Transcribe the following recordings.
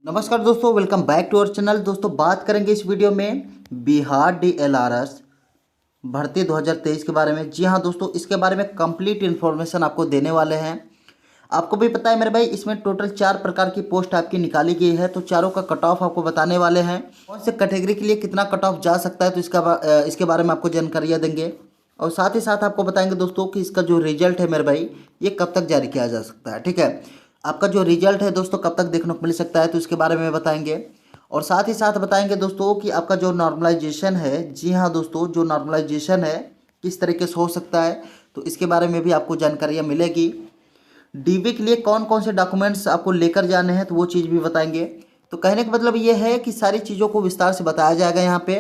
नमस्कार दोस्तों, welcome back to our channel. दोस्तों बात करेंगे इस वीडियो में बिहार डीएलआरएस भर्ती 2023 के बारे में। जी हाँ दोस्तों, इसके बारे में कंप्लीट इन्फॉर्मेशन आपको देने वाले हैं। आपको भी पता है मेरे भाई, इसमें टोटल 4 प्रकार की पोस्ट आपकी निकाली गई है, तो चारों का कट ऑफ आपको बताने वाले हैं। कौन से कैटेगरी के लिए कितना कट ऑफ जा सकता है, तो इसके बारे में आपको जानकारियाँ देंगे। और साथ ही साथ आपको बताएंगे दोस्तों कि इसका जो रिजल्ट है मेरे भाई, ये कब तक जारी किया जा सकता है। ठीक है, आपका जो रिजल्ट है दोस्तों कब तक देखने को मिल सकता है, तो इसके बारे में बताएंगे। और साथ ही साथ बताएंगे दोस्तों कि आपका जो नॉर्मलाइजेशन है, जी हाँ दोस्तों, जो नॉर्मलाइजेशन है किस तरीके से हो सकता है, तो इसके बारे में भी आपको जानकारियाँ मिलेगी। डीवी के लिए कौन कौन से डॉक्यूमेंट्स आपको लेकर जाने हैं, तो वो चीज़ भी बताएंगे। तो कहने का मतलब ये है कि सारी चीज़ों को विस्तार से बताया जाएगा यहाँ पे।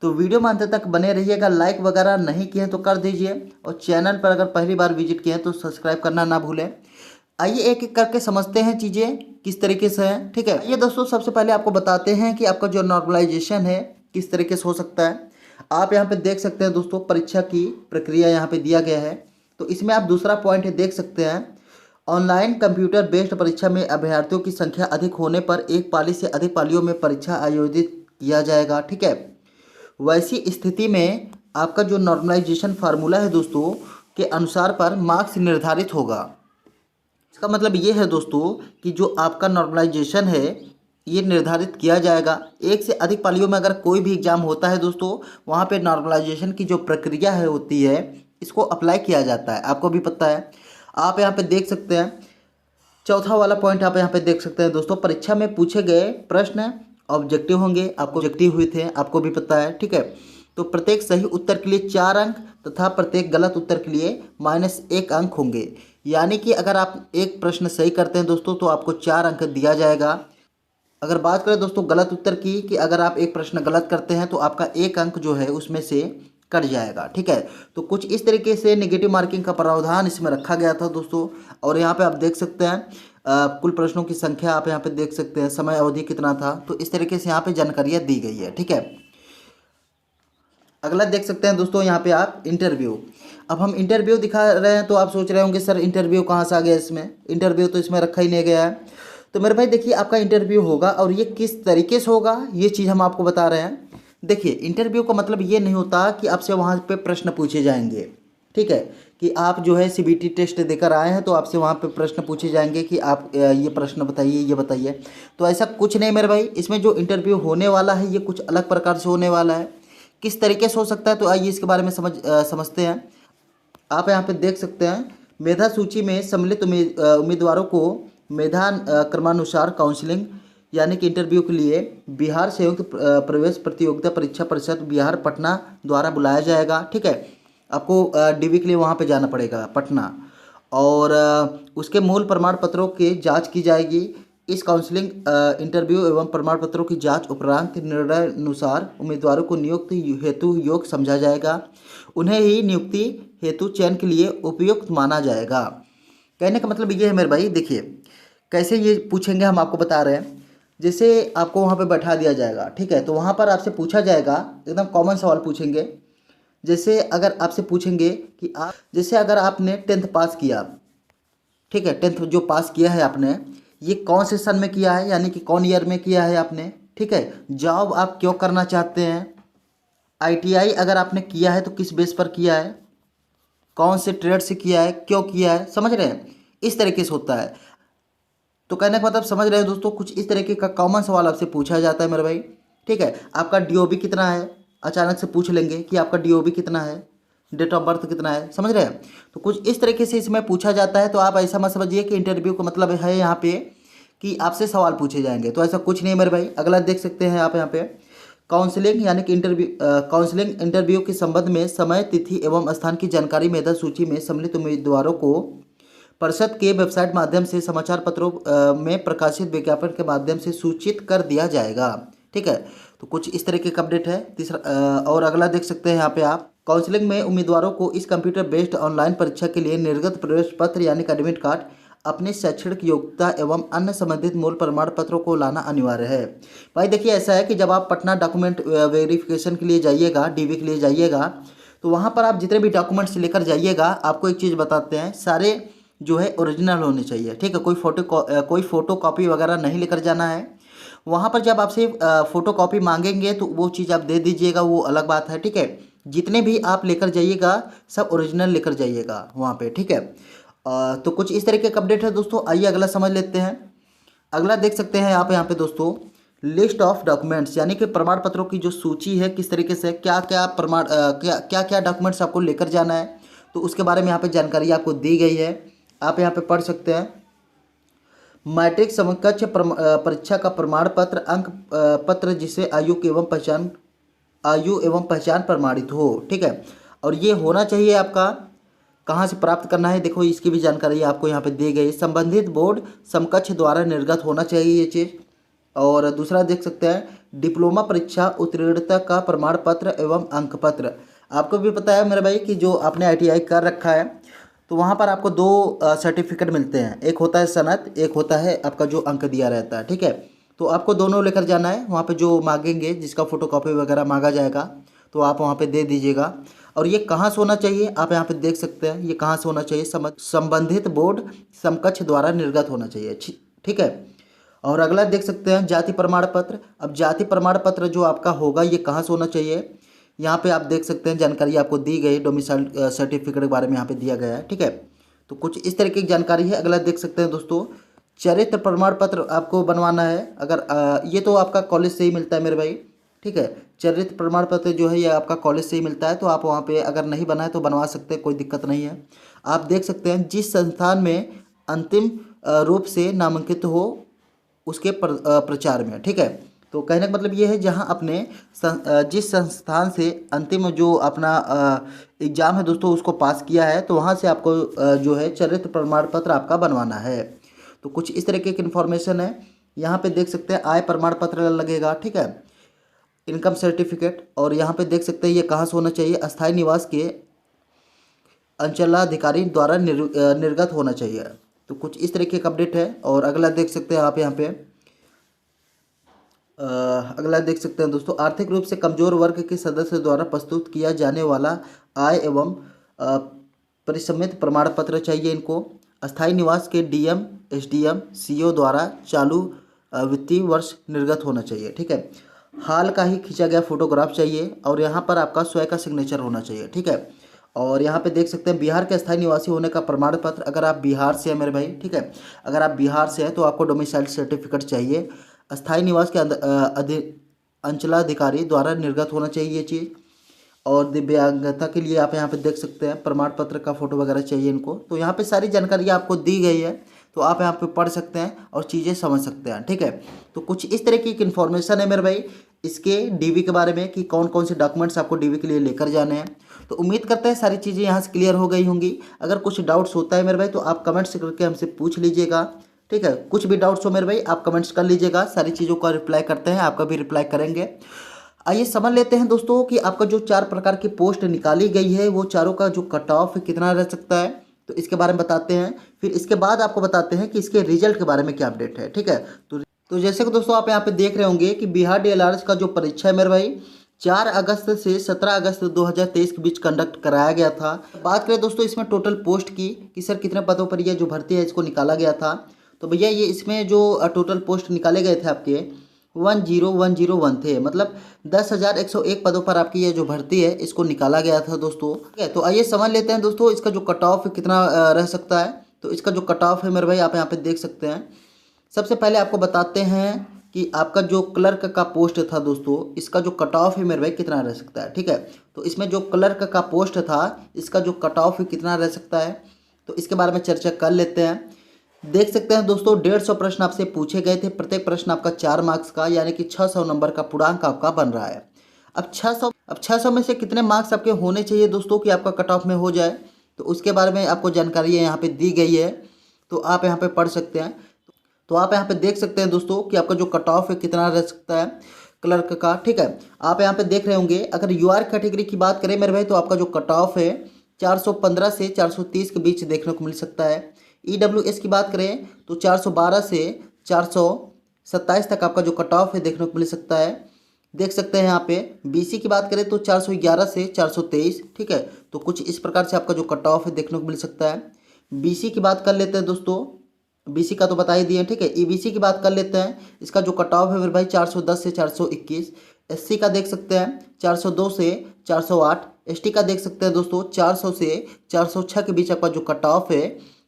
तो वीडियो में अंत तक बने रहिएगा। लाइक वगैरह नहीं किए हैं तो कर दीजिए, और चैनल पर अगर पहली बार विजिट किए हैं तो सब्सक्राइब करना ना भूलें। आइए एक एक करके समझते हैं चीज़ें किस तरीके से हैं। ठीक है, ये दोस्तों सबसे पहले आपको बताते हैं कि आपका जो नॉर्मलाइजेशन है किस तरीके से हो सकता है। आप यहाँ पे देख सकते हैं दोस्तों, परीक्षा की प्रक्रिया यहाँ पे दिया गया है। तो इसमें आप दूसरा पॉइंट देख सकते हैं, ऑनलाइन कंप्यूटर बेस्ड परीक्षा में अभ्यर्थियों की संख्या अधिक होने पर एक पाली से अधिक पालियों में परीक्षा आयोजित किया जाएगा। ठीक है, वैसी स्थिति में आपका जो नॉर्मलाइजेशन फार्मूला है दोस्तों के अनुसार पर मार्क्स निर्धारित होगा। इसका मतलब ये है दोस्तों कि जो आपका नॉर्मलाइजेशन है ये निर्धारित किया जाएगा। एक से अधिक पालियों में अगर कोई भी एग्जाम होता है दोस्तों, वहाँ पे नॉर्मलाइजेशन की जो प्रक्रिया है होती है, इसको अप्लाई किया जाता है। आपको भी पता है। आप यहाँ पे देख सकते हैं, चौथा वाला पॉइंट आप यहाँ पे देख सकते हैं दोस्तों, परीक्षा में पूछे गए प्रश्न ऑब्जेक्टिव होंगे। आपको ऑब्जेक्टिव हुए थे, आपको भी पता है। ठीक है, तो प्रत्येक सही उत्तर के लिए 4 अंक तथा प्रत्येक गलत उत्तर के लिए -1 अंक होंगे। यानी कि अगर आप एक प्रश्न सही करते हैं दोस्तों तो आपको 4 अंक दिया जाएगा। अगर बात करें दोस्तों गलत उत्तर की, कि अगर आप एक प्रश्न गलत करते हैं तो आपका 1 अंक जो है उसमें से कट जाएगा। ठीक है, तो कुछ इस तरीके से नेगेटिव मार्किंग का प्रावधान इसमें रखा गया था दोस्तों। और यहाँ पे आप देख सकते हैं कुल प्रश्नों की संख्या आप यहाँ पे देख सकते हैं, समय अवधि कितना था, तो इस तरीके से यहाँ पे जानकारियाँ दी गई है। ठीक है, अगला देख सकते हैं दोस्तों यहाँ पे आप इंटरव्यू। अब हम इंटरव्यू दिखा रहे हैं तो आप सोच रहे होंगे सर इंटरव्यू कहाँ से आ गया इसमें, इंटरव्यू तो इसमें रखा ही नहीं गया है। तो मेरे भाई देखिए, आपका इंटरव्यू होगा और ये किस तरीके से होगा ये चीज़ हम आपको बता रहे हैं। देखिए, इंटरव्यू का मतलब ये नहीं होता कि आपसे वहाँ पे प्रश्न पूछे जाएंगे। ठीक है, कि आप जो है सीबीटी टेस्ट देकर आए हैं तो आपसे वहाँ पे प्रश्न पूछे जाएंगे कि आप ये प्रश्न बताइए, ये बताइए। तो ऐसा कुछ नहीं मेरे भाई, इसमें जो इंटरव्यू होने वाला है ये कुछ अलग प्रकार से होने वाला है। किस तरीके से हो सकता है, तो आइए इसके बारे में समझते हैं। आप यहाँ पे देख सकते हैं, मेधा सूची में सम्मिलित उम्मीदवारों को मेधा क्रमानुसार काउंसलिंग यानी कि इंटरव्यू के लिए बिहार संयुक्त प्रवेश प्रतियोगिता परीक्षा परिषद बिहार पटना द्वारा बुलाया जाएगा। ठीक है, आपको डीवी के लिए वहाँ पे जाना पड़ेगा पटना, और उसके मूल प्रमाण पत्रों की जांच की जाएगी। इस काउंसलिंग इंटरव्यू एवं प्रमाण पत्रों की जांच उपरांत निर्णय अनुसार उम्मीदवारों को नियुक्ति हेतु योग्य समझा जाएगा। उन्हें ही नियुक्ति हेतु चयन के लिए उपयुक्त माना जाएगा। कहने का मतलब ये है मेरे भाई, देखिए कैसे ये पूछेंगे हम आपको बता रहे हैं। जैसे आपको वहाँ पे बैठा दिया जाएगा, ठीक है, तो वहाँ पर आपसे पूछा जाएगा, एकदम कॉमन सवाल पूछेंगे। जैसे अगर आपसे पूछेंगे कि आप, जैसे अगर आपने 10th पास किया, ठीक है, 10th जो पास किया है आपने, ये कौन से सन में किया है, यानी कि कौन ईयर में किया है आपने। ठीक है, जॉब आप क्यों करना चाहते हैं, आईटीआई अगर आपने किया है तो किस बेस पर किया है, कौन से ट्रेड से किया है, क्यों किया है, समझ रहे हैं, इस तरीके से होता है। तो कहने का मतलब समझ रहे हैं दोस्तों, कुछ इस तरीके का कॉमन सवाल आपसे पूछा जाता है मेरे भाई। ठीक है, आपका डीओबी कितना है, अचानक से पूछ लेंगे कि आपका डीओबी कितना है, डेट ऑफ बर्थ कितना है, समझ रहे हैं। तो कुछ इस तरीके से इसमें पूछा जाता है। तो आप ऐसा मत समझिए कि इंटरव्यू का मतलब है यहाँ पे कि आपसे सवाल पूछे जाएंगे, तो ऐसा कुछ नहीं मेरे भाई। अगला देख सकते हैं आप यहाँ पे, काउंसलिंग यानी कि काउंसलिंग इंटरव्यू के संबंध में समय, तिथि एवं स्थान की जानकारी मेधा सूची में सम्मिलित उम्मीदवारों को परिषद के वेबसाइट माध्यम से समाचार पत्रों में प्रकाशित विज्ञापन के माध्यम से सूचित कर दिया जाएगा। ठीक है, तो कुछ इस तरीके का अपडेट है। तीसरा और अगला देख सकते हैं यहाँ पे आप, काउंसलिंग में उम्मीदवारों को इस कंप्यूटर बेस्ड ऑनलाइन परीक्षा के लिए निर्गत प्रवेश पत्र यानी कि एडमिट कार्ड, अपने शैक्षणिक योग्यता एवं अन्य संबंधित मूल प्रमाण पत्रों को लाना अनिवार्य है। भाई देखिए, ऐसा है कि जब आप पटना डॉक्यूमेंट वेरिफिकेशन के लिए जाइएगा, डीवी के लिए जाइएगा, तो वहाँ पर आप जितने भी डॉक्यूमेंट्स लेकर जाइएगा, आपको एक चीज़ बताते हैं, सारे जो है ओरिजिनल होने चाहिए। ठीक है, कोई फोटो कॉपी वगैरह नहीं लेकर जाना है। वहाँ पर जब आपसे फ़ोटो कॉपी मांगेंगे तो वो चीज़ आप दे दीजिएगा, वो अलग बात है, ठीक है। जितने भी आप लेकर जाइएगा सब ओरिजिनल लेकर जाइएगा वहाँ पे, ठीक है। तो कुछ इस तरीके का अपडेट है दोस्तों। आइए अगला समझ लेते हैं। अगला देख सकते हैं आप यहाँ पे दोस्तों, लिस्ट ऑफ डॉक्यूमेंट्स, यानी कि प्रमाण पत्रों की जो सूची है, किस तरीके से क्या क्या क्या क्या डॉक्यूमेंट्स आपको लेकर जाना है, तो उसके बारे में यहाँ पे जानकारी आपको दी गई है। आप यहाँ पे पढ़ सकते हैं। मैट्रिक समकक्ष परीक्षा का प्रमाण पत्र, अंक पत्र जिसे आयु एवं पहचान प्रमाणित हो, ठीक है। और ये होना चाहिए आपका, कहाँ से प्राप्त करना है देखो, इसकी भी जानकारी आपको यहाँ पे दी गई है। संबंधित बोर्ड समकक्ष द्वारा निर्गत होना चाहिए ये चीज़। और दूसरा देख सकते हैं, डिप्लोमा परीक्षा उत्तीर्णता का प्रमाण पत्र एवं अंक पत्र। आपको भी पता है मेरे भाई कि जो आपने ITI कर रखा है तो वहाँ पर आपको दो सर्टिफिकेट मिलते हैं, एक होता है सनद, एक होता है आपका जो अंक दिया रहता है, ठीक है। तो आपको दोनों लेकर जाना है। वहाँ पे जो मांगेंगे, जिसका फ़ोटोकॉपी वगैरह मांगा जाएगा तो आप वहाँ पे दे दीजिएगा। और ये कहाँ से होना चाहिए, आप यहाँ पे देख सकते हैं, ये कहाँ से होना चाहिए, संबंधित बोर्ड समकक्ष द्वारा निर्गत होना चाहिए, ठीक है। और अगला देख सकते हैं, जाति प्रमाण पत्र। अब जाति प्रमाण पत्र जो आपका होगा ये कहाँ से होना चाहिए, यहाँ पे आप देख सकते हैं जानकारी आपको दी गई, डोमिसाइल सर्टिफिकेट के बारे में यहाँ पे दिया गया है, ठीक है। तो कुछ इस तरीके की जानकारी है। अगला देख सकते हैं दोस्तों, चरित्र प्रमाण पत्र आपको बनवाना है। अगर ये तो आपका कॉलेज से ही मिलता है मेरे भाई, ठीक है। चरित्र प्रमाण पत्र जो है ये आपका कॉलेज से ही मिलता है, तो आप वहाँ पे अगर नहीं बनाए तो बनवा सकते हैं, कोई दिक्कत नहीं है। आप देख सकते हैं, जिस संस्थान में अंतिम रूप से नामांकित हो उसके प्रचार में, ठीक है। तो कहने का मतलब ये है, जहाँ अपने जिस संस्थान से अंतिम जो अपना एग्ज़ाम है दोस्तों उसको पास किया है, तो वहाँ से आपको जो है चरित्र प्रमाण पत्र आपका बनवाना है। तो कुछ इस तरीके की इन्फॉर्मेशन है। यहाँ पे देख सकते हैं आय प्रमाण पत्र लगेगा, ठीक है, इनकम सर्टिफिकेट। और यहाँ पे देख सकते हैं ये कहाँ से होना चाहिए, अस्थायी निवास के अंचलाधिकारी द्वारा निर्गत होना चाहिए। तो कुछ इस तरीके का अपडेट है। और अगला देख सकते हैं आप यहाँ पे, अगला देख सकते हैं दोस्तों, आर्थिक रूप से कमजोर वर्ग के सदस्य द्वारा प्रस्तुत किया जाने वाला आय एवं परिसमित प्रमाण पत्र चाहिए इनको। अस्थायी निवास के DM, SDM, CO द्वारा चालू वित्तीय वर्ष निर्गत होना चाहिए, ठीक है। हाल का ही खींचा गया फोटोग्राफ चाहिए और यहाँ पर आपका स्वयं का सिग्नेचर होना चाहिए, ठीक है। और यहाँ पे देख सकते हैं बिहार के अस्थायी निवासी होने का प्रमाण पत्र, अगर आप बिहार से हैं मेरे भाई, ठीक है, अगर आप बिहार से हैं तो आपको डोमिसाइल सर्टिफिकेट चाहिए। अस्थायी निवास के अंचलाधिकारी द्वारा निर्गत होना चाहिए ये चीज़। और दिव्यांगता के लिए आप यहाँ पे देख सकते हैं प्रमाण पत्र का फ़ोटो वगैरह चाहिए इनको। तो यहाँ पे सारी जानकारी आपको दी गई है, तो आप यहाँ पे पढ़ सकते हैं और चीज़ें समझ सकते हैं, ठीक है। तो कुछ इस तरह की इन्फॉर्मेशन है मेरे भाई इसके DV के बारे में, कि कौन कौन से डॉक्यूमेंट्स आपको DV के लिए लेकर जाने हैं। तो उम्मीद करते हैं सारी चीज़ें यहाँ से क्लियर हो गई होंगी। अगर कुछ डाउट्स होता है मेरे भाई तो आप कमेंट्स करके हमसे पूछ लीजिएगा, ठीक है। कुछ भी डाउट्स हो मेरे भाई आप कमेंट्स कर लीजिएगा, सारी चीज़ों का रिप्लाई करते हैं, आपका भी रिप्लाई करेंगे। आइए समझ लेते हैं दोस्तों कि आपका जो 4 प्रकार की पोस्ट निकाली गई है वो चारों का जो कट ऑफ कितना रह सकता है, तो इसके बारे में बताते हैं। फिर इसके बाद आपको बताते हैं कि इसके रिजल्ट के बारे में क्या अपडेट है, ठीक है। तो जैसे कि दोस्तों आप यहाँ पे देख रहे होंगे कि बिहार DLRS का जो परीक्षा है मेरे भाई 4 अगस्त से 17 अगस्त 2023 के बीच कंडक्ट कराया गया था। बात करें दोस्तों इसमें टोटल पोस्ट की कि सर कितने पदों पर यह जो भर्ती है इसको निकाला गया था, तो भैया ये इसमें जो टोटल पोस्ट निकाले गए थे आपके 10101 थे, मतलब 10,101 पदों पर आपकी ये जो भर्ती है इसको निकाला गया था दोस्तों, ठीक है। तो आइए समझ लेते हैं दोस्तों इसका जो कट ऑफ कितना रह सकता है। तो इसका जो कट ऑफ है मेरे भाई आप यहाँ पे देख सकते हैं। सबसे पहले आपको बताते हैं कि आपका जो क्लर्क का पोस्ट था दोस्तों इसका जो कट ऑफ है मेरे भाई कितना रह सकता है, ठीक है। तो इसमें जो क्लर्क का पोस्ट था इसका जो कट ऑफ कितना रह सकता है, तो इसके बारे में चर्चा कर लेते हैं। देख सकते हैं दोस्तों 150 प्रश्न आपसे पूछे गए थे, प्रत्येक प्रश्न आपका 4 मार्क्स का, यानी कि 600 नंबर का पूर्णांक आपका बन रहा है। अब 600 में से कितने मार्क्स आपके होने चाहिए दोस्तों कि आपका कट ऑफ में हो जाए, तो उसके बारे में आपको जानकारी यहाँ पे दी गई है, तो आप यहाँ पे पढ़ सकते हैं। तो आप यहाँ पे देख सकते हैं दोस्तों कि आपका जो कट ऑफ है कितना रह सकता है क्लर्क का, ठीक है। आप यहाँ पे देख रहे होंगे अगर UR कैटेगरी की बात करें मेरे भाई तो आपका जो कट ऑफ है 415 से 430 के बीच देखने को मिल सकता है। EWS की बात करें तो 412 से 427 तक आपका जो कट ऑफ है देखने को मिल सकता है, देख सकते हैं यहाँ पे। BC की बात करें तो 411 से 423, ठीक है। तो कुछ इस प्रकार से आपका जो कट ऑफ है देखने को मिल सकता है। BC की बात कर लेते हैं दोस्तों, बीसी का तो बता ही दिए, ठीक है। ईबीसी की बात कर लेते हैं। इसका जो कट ऑफ है मेरे भाई 410 से 421। एससी का देख सकते हैं 402 से 408। एसटी का देख सकते हैं दोस्तों 400 से 406 के बीच आपका जो कट ऑफ है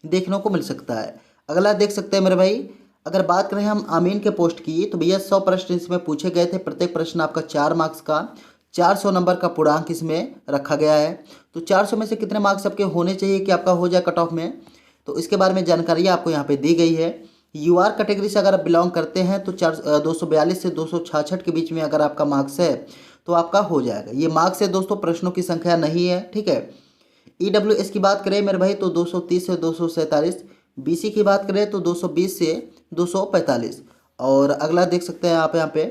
देखने को मिल सकता है। अगला देख सकते हैं मेरे भाई, अगर बात करें हम आमीन के पोस्ट की तो भैया 100 प्रश्न इसमें पूछे गए थे। प्रत्येक प्रश्न आपका 4 मार्क्स का, 400 नंबर का पूर्णांक इसमें रखा गया है। तो 400 में से कितने मार्क्स आपके होने चाहिए कि आपका हो जाए कट ऑफ में, तो इसके बारे में जानकारी आपको यहाँ पे दी गई है। यूआर कैटेगरी से अगर आप बिलोंग करते हैं तो 242 से 266 के बीच में अगर आपका मार्क्स है तो आपका हो जाएगा। ये मार्क्स है दोस्तों, प्रश्नों की संख्या नहीं है, ठीक है। ईडब्ल्यूएस की बात करें मेरे भाई तो 230 से 247। बीसी की बात करें तो 220 से 245। और अगला देख सकते हैं आप यहाँ पे,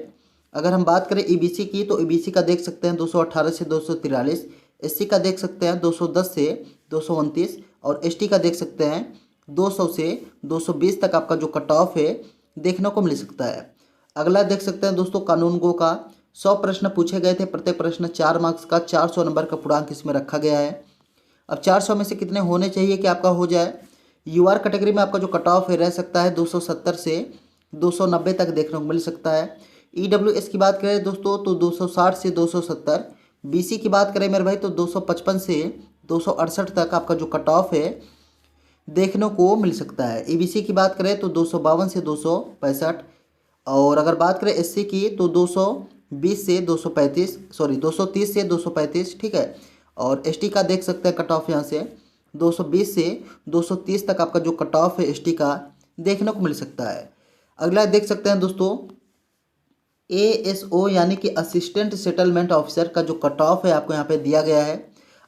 अगर हम बात करें ईबीसी की तो ईबीसी का देख सकते हैं 218 से 243। एससी का देख सकते हैं 210 से 229। और एसटी का देख सकते हैं 200 से 220 तक आपका जो कट ऑफ है देखने को मिल सकता है। अगला देख सकते हैं दोस्तों कानून गो का 100 प्रश्न पूछे गए थे। प्रत्येक प्रश्न 4 मार्क्स का, 400 नंबर का पूर्णांक इसमें रखा गया है। अब 400 में से कितने होने चाहिए कि आपका हो जाए। यूआर कैटेगरी में आपका जो कट ऑफ है रह सकता है 270 से 290 तक देखने को मिल सकता है। ईडब्ल्यूएस की बात करें दोस्तों तो 260 से 270। बीसी की बात करें मेरे भाई तो 255 से 268 तक आपका जो कट ऑफ है देखने को मिल सकता है। ईबीसी की बात करें तो 252 से 265। और अगर बात करें एससी की तो 220 से 235, सॉरी 230 से 235, ठीक है। और एसटी का देख सकते हैं कट ऑफ यहाँ से 220 से 230 तक आपका जो कट ऑफ है एसटी का देखने को मिल सकता है। अगला देख सकते हैं दोस्तों एएसओ यानी कि असिस्टेंट सेटलमेंट ऑफिसर का जो कट ऑफ है आपको यहाँ पे दिया गया है।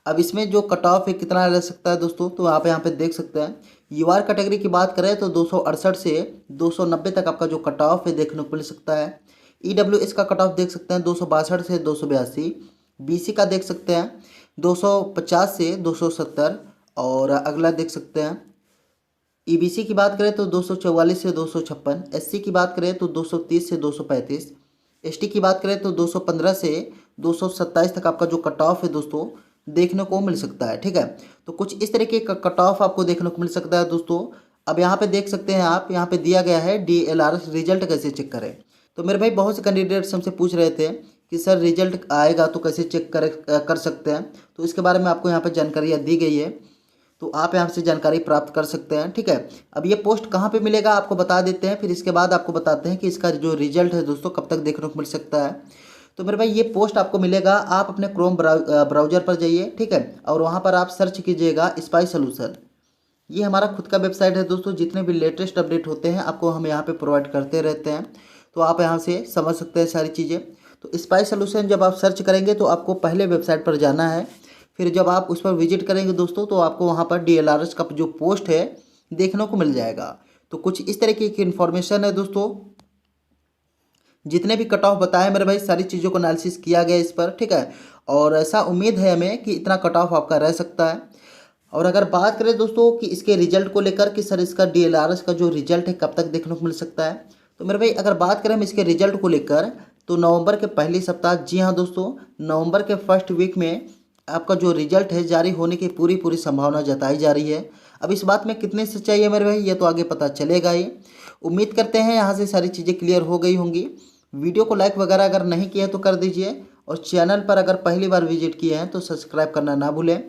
अब इसमें जो कट ऑफ है कितना रह सकता है दोस्तों, तो आप यहाँ पे देख सकते हैं। यूआर कैटेगरी की बात करें तो 268 से 290 तक आपका जो कट ऑफ है देखने को मिल सकता है। ईडब्ल्यूएस का कट ऑफ देख सकते हैं 262 से 282। बीसी का देख सकते हैं 250 से 270। और अगला देख सकते हैं ईबीसी की बात करें तो 244 से 256। एससी की बात करें तो 230 से 235। एसटी की बात करें तो 215 से 227 तक आपका जो कट ऑफ है दोस्तों देखने को मिल सकता है, ठीक है। तो कुछ इस तरीके का कट ऑफ आपको देखने को मिल सकता है दोस्तों। अब यहाँ पे देख सकते हैं आप, यहाँ पे दिया गया है डीएलआर रिजल्ट कैसे चेक करें। तो मेरे भाई बहुत से कैंडिडेट्स हमसे पूछ रहे थे कि सर रिजल्ट आएगा तो कैसे चेक कर सकते हैं, तो इसके बारे में आपको यहाँ पर जानकारियाँ दी गई है, तो आप यहाँ से जानकारी प्राप्त कर सकते हैं, ठीक है। अब ये पोस्ट कहाँ पे मिलेगा आपको बता देते हैं, फिर इसके बाद आपको बताते हैं कि इसका जो रिजल्ट है दोस्तों कब तक देखने को मिल सकता है। तो मेरे भाई ये पोस्ट आपको मिलेगा, आप अपने क्रोम ब्राउजर पर जाइए, ठीक है। और वहाँ पर आप सर्च कीजिएगा स्पाई सॉल्यूशन। ये हमारा खुद का वेबसाइट है दोस्तों, जितने भी लेटेस्ट अपडेट होते हैं आपको हम यहाँ पर प्रोवाइड करते रहते हैं, तो आप यहाँ से समझ सकते हैं सारी चीज़ें। तो स्पाई सॉल्यूशन जब आप सर्च करेंगे तो आपको पहले वेबसाइट पर जाना है, फिर जब आप उस पर विजिट करेंगे दोस्तों तो आपको वहाँ पर डीएलआरएस का जो पोस्ट है देखने को मिल जाएगा। तो कुछ इस तरीके की इन्फॉर्मेशन है दोस्तों, जितने भी कट ऑफ बताए मेरे भाई सारी चीज़ों को एनालिसिस किया गया इस पर, ठीक है। और ऐसा उम्मीद है हमें कि इतना कट ऑफ आपका रह सकता है। और अगर बात करें दोस्तों कि इसके रिजल्ट को लेकर कि सर इसका डीएलआरएस का जो रिजल्ट है कब तक देखने को मिल सकता है, तो मेरे भाई अगर बात करें हम इसके रिजल्ट को लेकर तो नवंबर के पहले सप्ताह, जी हाँ दोस्तों, नवंबर के फर्स्ट वीक में आपका जो रिजल्ट है जारी होने की पूरी संभावना जताई जा रही है। अब इस बात में कितने सच्चाई है मेरे भाई ये तो आगे पता चलेगा ही। उम्मीद करते हैं यहाँ से सारी चीज़ें क्लियर हो गई होंगी। वीडियो को लाइक वगैरह अगर नहीं किया तो कर दीजिए, और चैनल पर अगर पहली बार विजिट किए हैं तो सब्सक्राइब करना ना भूलें।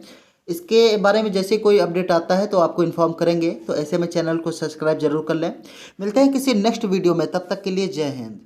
इसके बारे में जैसे कोई अपडेट आता है तो आपको इन्फॉर्म करेंगे, तो ऐसे में चैनल को सब्सक्राइब जरूर कर लें। मिलते हैं किसी नेक्स्ट वीडियो में, तब तक के लिए जय हिंद।